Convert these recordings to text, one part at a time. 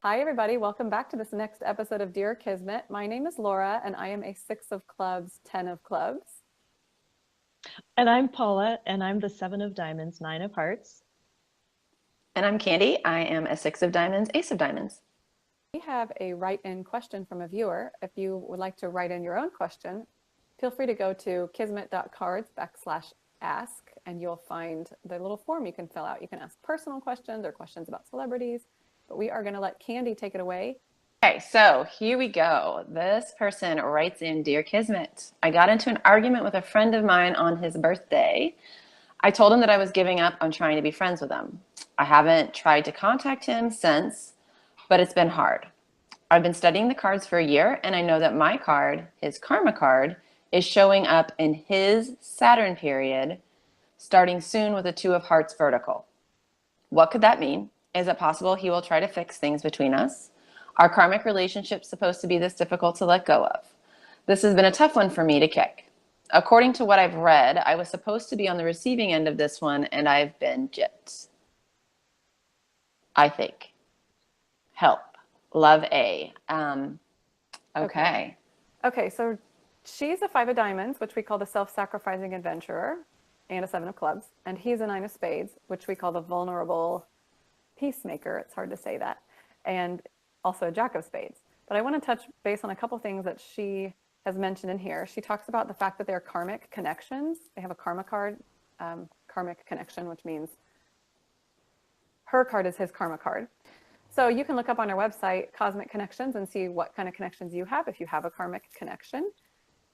Hi, everybody. Welcome back to this next episode of Dear Kismet. My name is Laura, and I am a 6 of clubs, 10 of clubs. And I'm Paula, and I'm the 7 of diamonds, 9 of hearts. And I'm Candy. I am a 6 of diamonds, ace of diamonds. We have a write-in question from a viewer. If you would like to write in your own question, feel free to go to kismet.cards/ask, and you'll find the little form you can fill out. You can ask personal questions or questions about celebrities, but we are going to let Candy take it away. Okay, so here we go. This person writes in, Dear Kismet, I got into an argument with a friend of mine on his birthday. I told him that I was giving up on trying to be friends with him. I haven't tried to contact him since, but it's been hard. I've been studying the cards for a year, and I know that my card, his karma card, is showing up in his Saturn period, starting soon with a 2 of hearts vertical. What could that mean? Is it possible he will try to fix things between us? Our karmic relationship's supposed to be this difficult to let go of. This has been a tough one for me to kick. According to what I've read, I was supposed to be on the receiving end of this one, and I've been gypped. I think. Help. Love A. Okay. Okay, so she's a 5 of diamonds, which we call the self-sacrificing adventurer, and a 7 of clubs. And he's a 9 of spades, which we call the vulnerable peacemaker. It's hard to say that. And also a jack-of-spades. But I want to touch base on a couple things that she has mentioned in here. She talks about the fact that they're karmic connections. They have a karma card, karmic connection, which means her card is his karma card. So you can look up on our website, Cosmic Connections, and see what kind of connections you have if you have a karmic connection.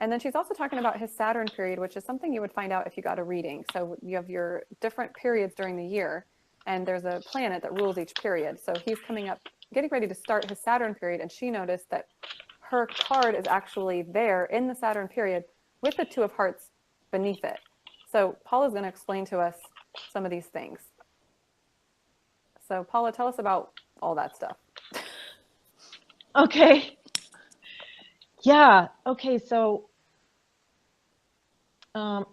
And then she's also talking about his Saturn period, which is something you would find out if you got a reading. So you have your different periods during the year, and there's a planet that rules each period. So he's coming up, getting ready to start his Saturn period, and she noticed that her card is actually there in the Saturn period with the 2 of hearts beneath it. So Paula's going to explain to us some of these things. So Paula, tell us about all that stuff. Okay. Yeah. Okay. So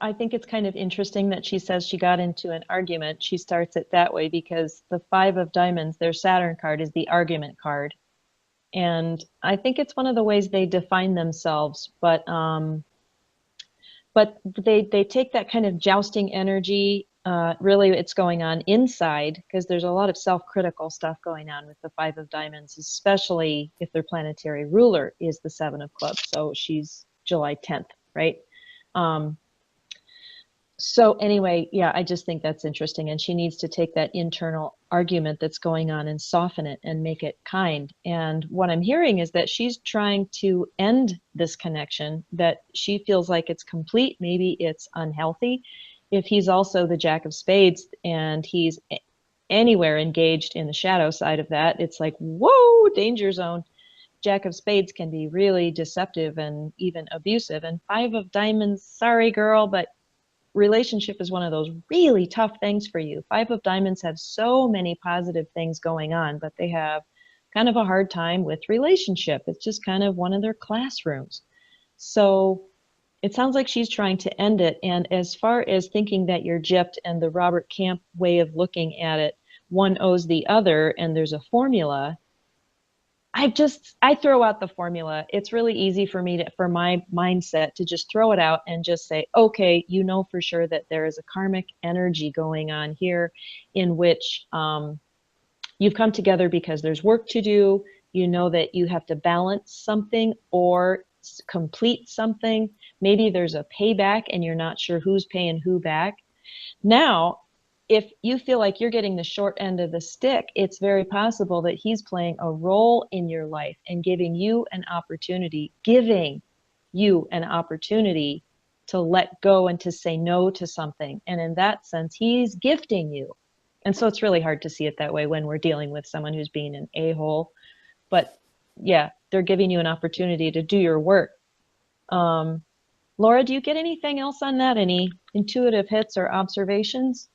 I think it's kind of interesting that she says she got into an argument. She starts it that way because the 5 of diamonds, their Saturn card, is the argument card. And I think it's one of the ways they define themselves. But they take that kind of jousting energy. Really, it's going on inside because there's a lot of self-critical stuff going on with the 5 of diamonds, especially if their planetary ruler is the 7 of clubs. So she's July 10th, right? So anyway, yeah, I just think that's interesting. And she needs to take that internal argument that's going on and soften it and make it kind. And what I'm hearing is that she's trying to end this connection, that she feels like it's complete. Maybe it's unhealthy. If he's also the Jack of Spades and he's anywhere engaged in the shadow side of that, it's like, whoa, danger zone. Jack of Spades can be really deceptive and even abusive. And 5 of diamonds, sorry, girl, but relationship is one of those really tough things for you. 5 of diamonds have so many positive things going on, but they have kind of a hard time with relationship. It's just kind of one of their classrooms. So it sounds like she's trying to end it. And as far as thinking that you're gypped and the Robert Camp way of looking at it, one owes the other and there's a formula, I throw out the formula. It's really easy for me for my mindset to just throw it out and just say, okay, you know for sure that there is a karmic energy going on here in which you've come together because there's work to do. You know that you have to balance something or complete something. Maybe there's a payback and you're not sure who's paying who back. Now, if you feel like you're getting the short end of the stick, it's very possible that he's playing a role in your life and giving you an opportunity to let go and to say no to something. And in that sense, he's gifting you. And so it's really hard to see it that way when we're dealing with someone who's being an a-hole. But yeah, they're giving you an opportunity to do your work. Laura, do you get anything else on that? Any intuitive hits or observations?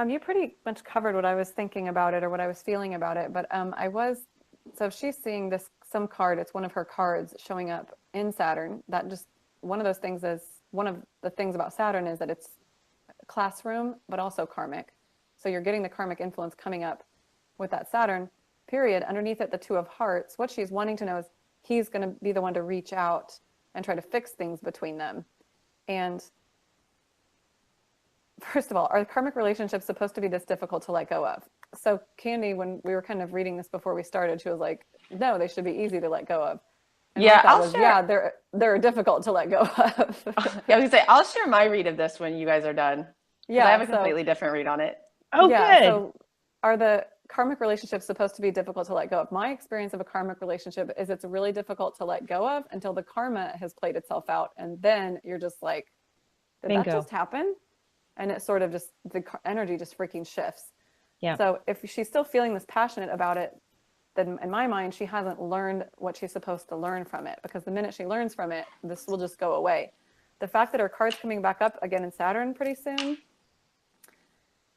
You pretty much covered what I was thinking about it or what I was feeling about it, but so she's seeing this, some card, it's one of her cards showing up in Saturn. That just, one of those things is, one of the things about Saturn is that it's a classroom, but also karmic. So you're getting the karmic influence coming up with that Saturn period, underneath it, the Two of Hearts, what she's wanting to know is he's going to be the one to reach out and try to fix things between them. And first of all, are karmic relationships supposed to be this difficult to let go of? So Candy, when we were kind of reading this before we started, she was like, no, they should be easy to let go of. And Yeah, my thought I'll was, share. yeah, they're difficult to let go of. I was gonna say, I'll share my read of this when you guys are done. Because I have a completely different read on it. Oh, yeah, good. so are the karmic relationships supposed to be difficult to let go of? My experience of a karmic relationship is it's really difficult to let go of until the karma has played itself out. And then you're just like, did Bingo. that just happen? And it sort of just, the energy just freaking shifts. Yeah. So if she's still feeling this passionate about it, then in my mind, she hasn't learned what she's supposed to learn from it, because the minute she learns from it, this will just go away. The fact that her card's coming back up again in Saturn pretty soon,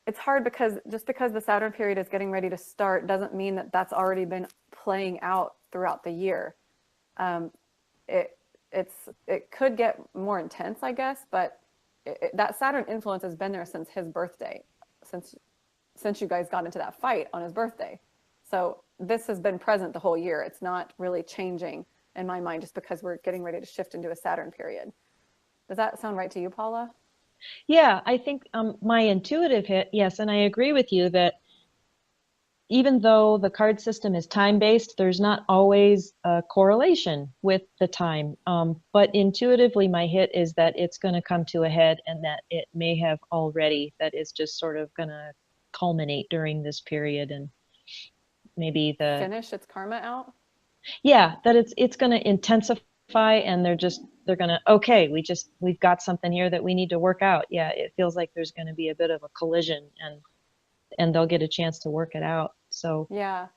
it's hard because just because the Saturn period is getting ready to start doesn't mean that that's already been playing out throughout the year. It could get more intense, I guess, but that Saturn influence has been there since his birthday, since you guys got into that fight on his birthday. So this has been present the whole year. It's not really changing in my mind just because we're getting ready to shift into a Saturn period. Does that sound right to you, Paula? Yeah, I think my intuitive hit, yes, and I agree with you that even though the card system is time-based, there's not always a correlation with the time. But intuitively, my hit is that it's going to come to a head and that it may have already, that is just sort of going to culminate during this period and maybe finish its karma out. Yeah, that it's going to intensify and they're going to, okay, we've got something here that we need to work out. Yeah, it feels like there's going to be a bit of a collision and they'll get a chance to work it out. So yeah.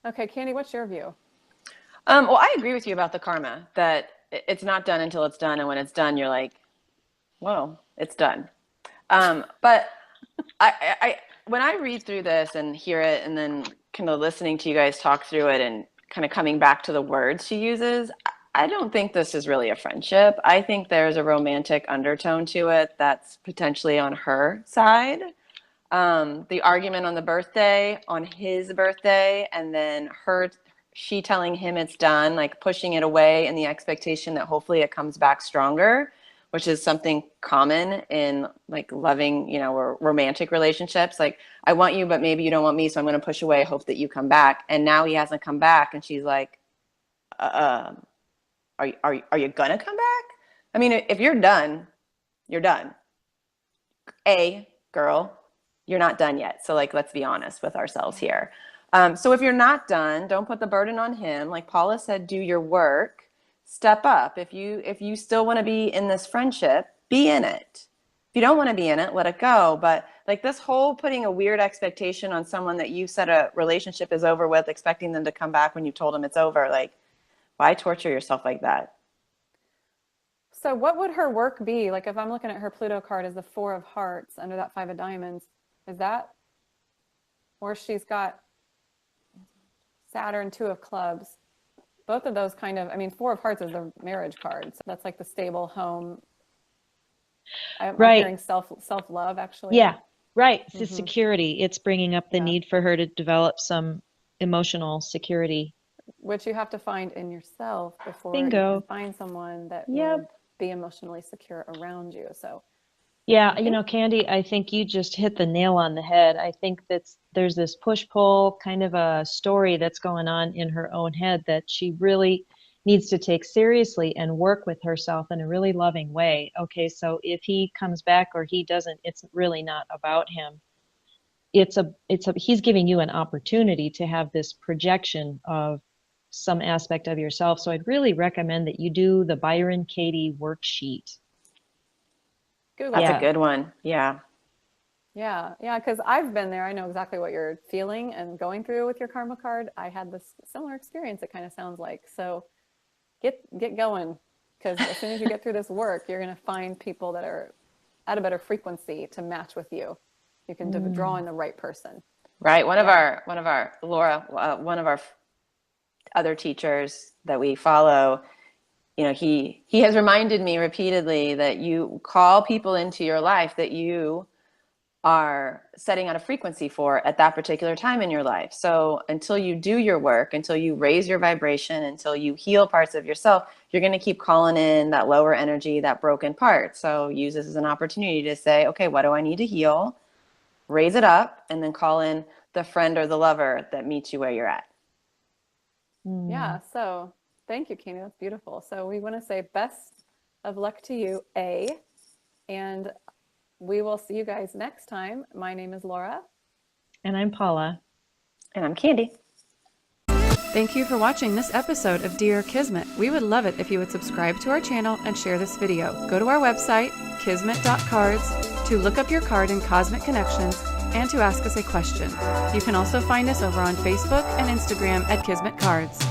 Okay, Candy, what's your view? Well, I agree with you about the karma, that it's not done until it's done, and when it's done, you're like, whoa, it's done. But I when I read through this and hear it, and then kind of listening to you guys talk through it, and kind of coming back to the words she uses, I don't think this is really a friendship. I think there's a romantic undertone to it that's potentially on her side. The argument on the birthday, on his birthday, and then she telling him it's done, like pushing it away in the expectation that hopefully it comes back stronger, which is something common in like loving, or romantic relationships. Like, I want you, but maybe you don't want me, so I'm going to push away, hope that you come back. And now he hasn't come back, and she's like, are you gonna come back? I mean, if you're done, you're done. Girl, you're not done yet. So like, let's be honest with ourselves here. So if you're not done, don't put the burden on him. Like Paula said, do your work, step up. If you still want to be in this friendship, be in it. If you don't want to be in it, let it go. But like this whole putting a weird expectation on someone that you said a relationship is over with, expecting them to come back when you told them it's over, like, why torture yourself like that? So what would her work be? Like if I'm looking at her Pluto card as the Four of Hearts under that Five of Diamonds, is that, or she's got Saturn, Two of Clubs. Both of those kind of, I mean, Four of Hearts is the marriage card. So that's like the stable home. I'm hearing self-love actually. Yeah, right. It's the security. It's bringing up the Yeah. need for her to develop some emotional security. Which you have to find in yourself before Bingo. you can find someone that Yep. would be emotionally secure around you. So Yeah, Candy, I think you just hit the nail on the head. I think there's this push-pull kind of a story that's going on in her own head that she really needs to take seriously and work with herself in a really loving way. Okay, so if he comes back or he doesn't, it's really not about him. He's giving you an opportunity to have this projection of some aspect of yourself. So I'd really recommend that you do the Byron Katie worksheet. Google. That's a good one. Yeah. Yeah, because I've been there. I know exactly what you're feeling and going through with your karma card. I had this similar experience, it kind of sounds like. So get going, because as soon as you get through this work, you're going to find people that are at a better frequency to match with you. You can draw in the right person. Right. One of our Laura, one of our other teachers that we follow, he has reminded me repeatedly that you call people into your life that you are setting out a frequency for at that particular time in your life. So until you do your work, until you raise your vibration, until you heal parts of yourself, you're going to keep calling in that lower energy, that broken part. So use this as an opportunity to say, okay, what do I need to heal? Raise it up, and then call in the friend or the lover that meets you where you're at. Yeah, so thank you, Kina. That's beautiful. So we want to say best of luck to you, A, and we will see you guys next time. My name is Laura. And I'm Paula. And I'm Candy. Thank you for watching this episode of Dear Kismet. We would love it if you would subscribe to our channel and share this video. Go to our website, kismet.cards, to look up your card in Cosmic Connections and to ask us a question. You can also find us over on Facebook and Instagram at Kismet Cards.